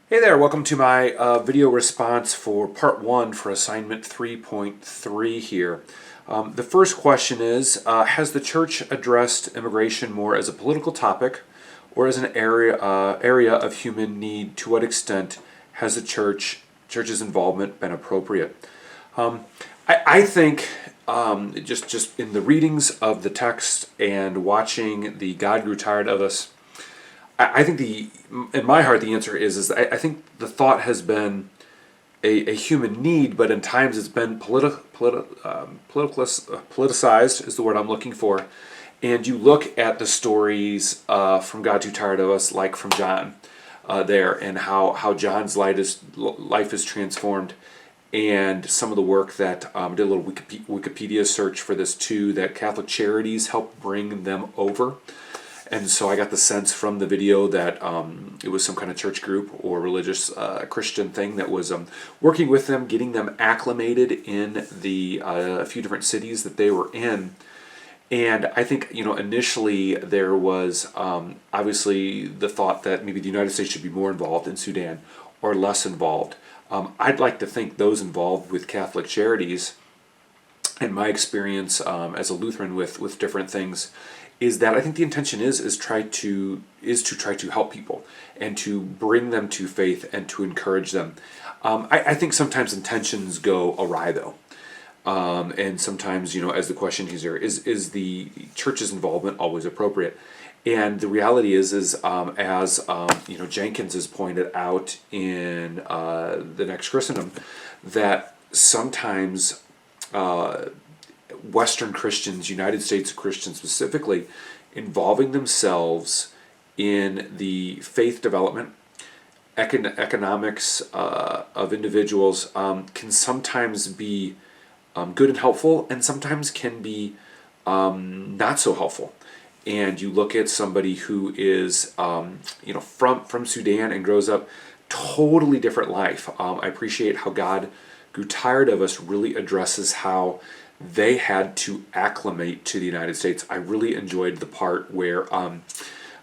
Hey there, welcome to my video response for part 1 for assignment 3.3 here. The first question is, has the church addressed immigration more as a political topic or as an area of human need? To what extent has the church's involvement been appropriate? I think just in the readings of the text and watching the God Grew Tired of Us, I think in my heart, the answer is I think the thought has been a human need, but in times it's been politicized is the word I'm looking for. And you look at the stories from God Too Tired of Us, like from John there, and how John's life is transformed, and some of the work that did a little Wikipedia search for this too, that Catholic Charities helped bring them over. And so I got the sense from the video that it was some kind of church group or religious Christian thing that was working with them, getting them acclimated in the a few different cities that they were in. And I think, initially there was obviously the thought that maybe the United States should be more involved in Sudan or less involved. I'd like to think those involved with Catholic Charities, in my experience as a Lutheran with different things, is that I think the intention is to try to help people and to bring them to faith and to encourage them. I think sometimes intentions go awry though, and sometimes, as the question here is the church's involvement always appropriate? And the reality is as Jenkins has pointed out in the Next Christendom, that sometimes Western Christians, United States Christians specifically, involving themselves in the faith development, economics of individuals can sometimes be good and helpful, and sometimes can be not so helpful. And you look at somebody who is from Sudan and grows up totally different life. I appreciate how God Grew Tired of Us really addresses how they had to acclimate to the United States. I really enjoyed the part where I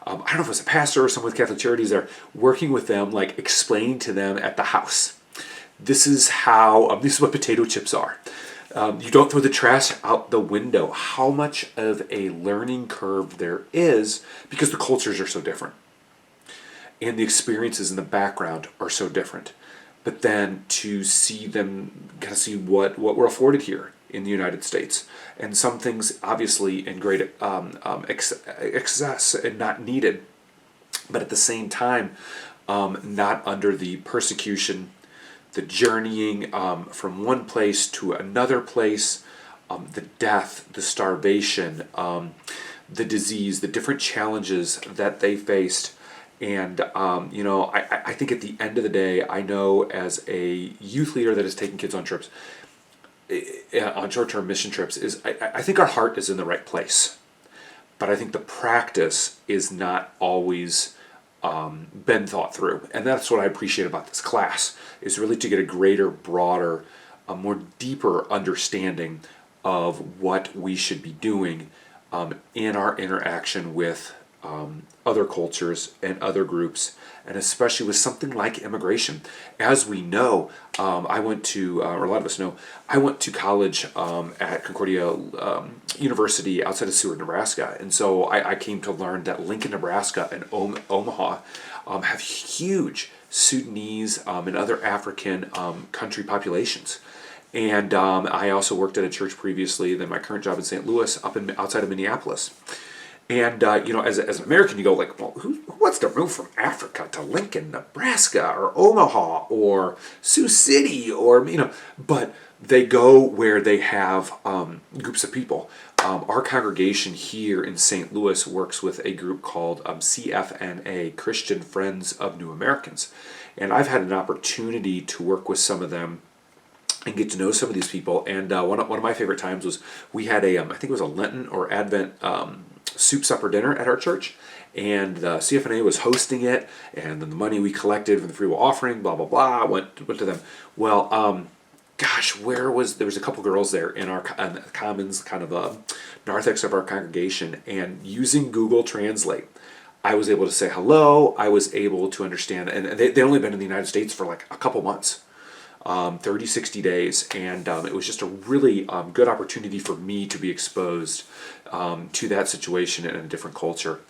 don't know if it was a pastor or someone with Catholic Charities there, working with them, like explaining to them at the house, this is what potato chips are. You don't throw the trash out the window. How much of a learning curve there is, because the cultures are so different and the experiences in the background are so different. But then to see them, kind of see what we're afforded here in the United States, and some things obviously in great excess and not needed, but at the same time not under the persecution, the journeying from one place to another place, the death, the starvation, the disease, the different challenges that they faced. And I think at the end of the day, I know as a youth leader that has taken kids on trips, on short-term mission trips, I think our heart is in the right place, but I think the practice is not always been thought through. And that's what I appreciate about this class, is really to get a greater, broader, a more deeper understanding of what we should be doing in our interaction with other cultures and other groups, and especially with something like immigration. As we know, I went to, or a lot of us know, I went to college at Concordia University outside of Seward, Nebraska, and so I came to learn that Lincoln, Nebraska and Omaha have huge Sudanese and other African country populations. And I also worked at a church previously, then my current job in St. Louis, outside of Minneapolis. And, as an American, you go like, well, who wants to move from Africa to Lincoln, Nebraska, or Omaha, or Sioux City, or, but they go where they have groups of people. Our congregation here in St. Louis works with a group called CFNA, Christian Friends of New Americans. And I've had an opportunity to work with some of them and get to know some of these people. And one of my favorite times was we had I think it was a Lenten or Advent soup supper dinner at our church, and the CFNA was hosting it, and then the money we collected from the free will offering, blah blah blah, went to them. Well, there was a couple girls there in our commons, kind of narthex of our congregation, and using Google Translate, I was able to say hello. I was able to understand, and they only been in the United States for like a couple months, 30, 60 days, and it was just a really good opportunity for me to be exposed to that situation in a different culture.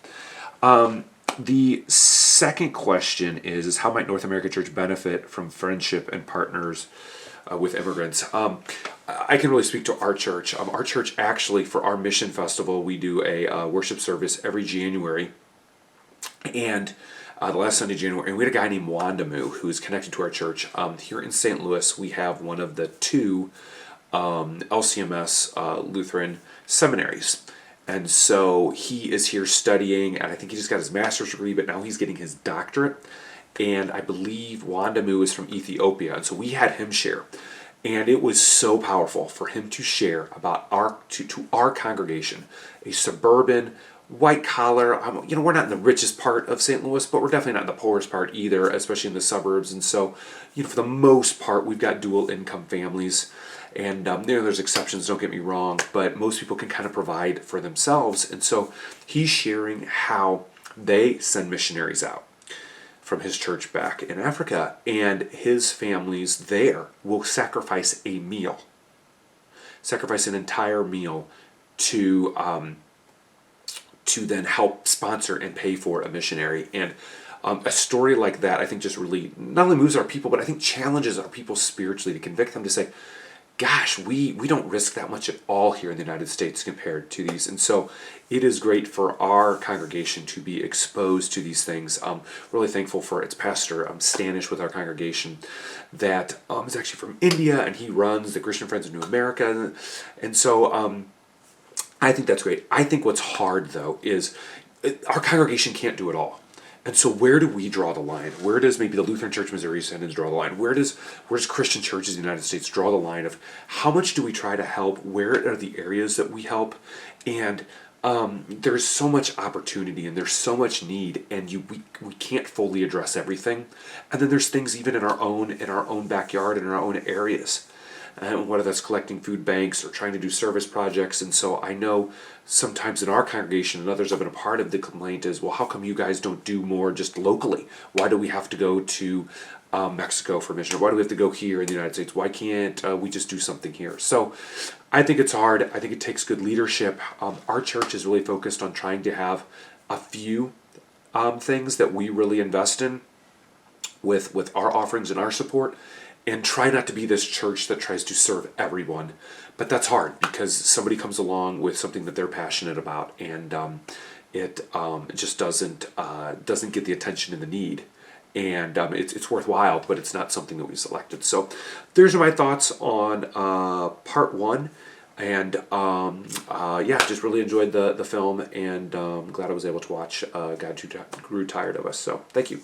The second question is how might North American Church benefit from friendship and partners with immigrants? I can really speak to our church. Our church actually, for our mission festival, we do a worship service every January. And the last Sunday, January, and we had a guy named Wandamu who's connected to our church. Here in St. Louis, we have one of the two LCMS Lutheran seminaries. And so he is here studying, and I think he just got his master's degree, but now he's getting his doctorate. And I believe Wandamu is from Ethiopia, and so we had him share. And it was so powerful for him to share about to our congregation, a suburban, white collar, we're not in the richest part of St. Louis, but we're definitely not in the poorest part either, especially in the suburbs. And so, for the most part, we've got dual income families. And there's exceptions, don't get me wrong, but most people can kind of provide for themselves. And so he's sharing how they send missionaries out from his church back in Africa, and his families there will sacrifice an entire meal to then help sponsor and pay for a missionary. And a story like that, I think, just really not only moves our people, but I think challenges our people spiritually, to convict them to say, gosh, we don't risk that much at all here in the United States compared to these. And so it is great for our congregation to be exposed to these things. Really thankful for its pastor, Stanish, with our congregation, that is actually from India, and he runs the Christian Friends of New America. And so I think that's great. I think what's hard, though, is our congregation can't do it all. And so where do we draw the line? Where does maybe the Lutheran Church Missouri Synod draw the line? Where does Christian churches in the United States draw the line of how much do we try to help? Where are the areas that we help? And there's so much opportunity and there's so much need, and we can't fully address everything. And then there's things even in our own backyard, in our own areas. Whether that's collecting food banks or trying to do service projects. And so I know sometimes in our congregation, and others have been a part of, the complaint is, well, how come you guys don't do more just locally? Why do we have to go to Mexico for mission? Or why do we have to go here in the United States? Why can't we just do something here? So I think it's hard. I think it takes good leadership. Our church is really focused on trying to have a few things that we really invest in with our offerings and our support, and try not to be this church that tries to serve everyone. But that's hard because somebody comes along with something that they're passionate about, and it just doesn't get the attention and the need. And it's worthwhile, but it's not something that we selected. So there's my thoughts on part one. And just really enjoyed the film, and glad I was able to watch God Grew Tired of Us. So thank you.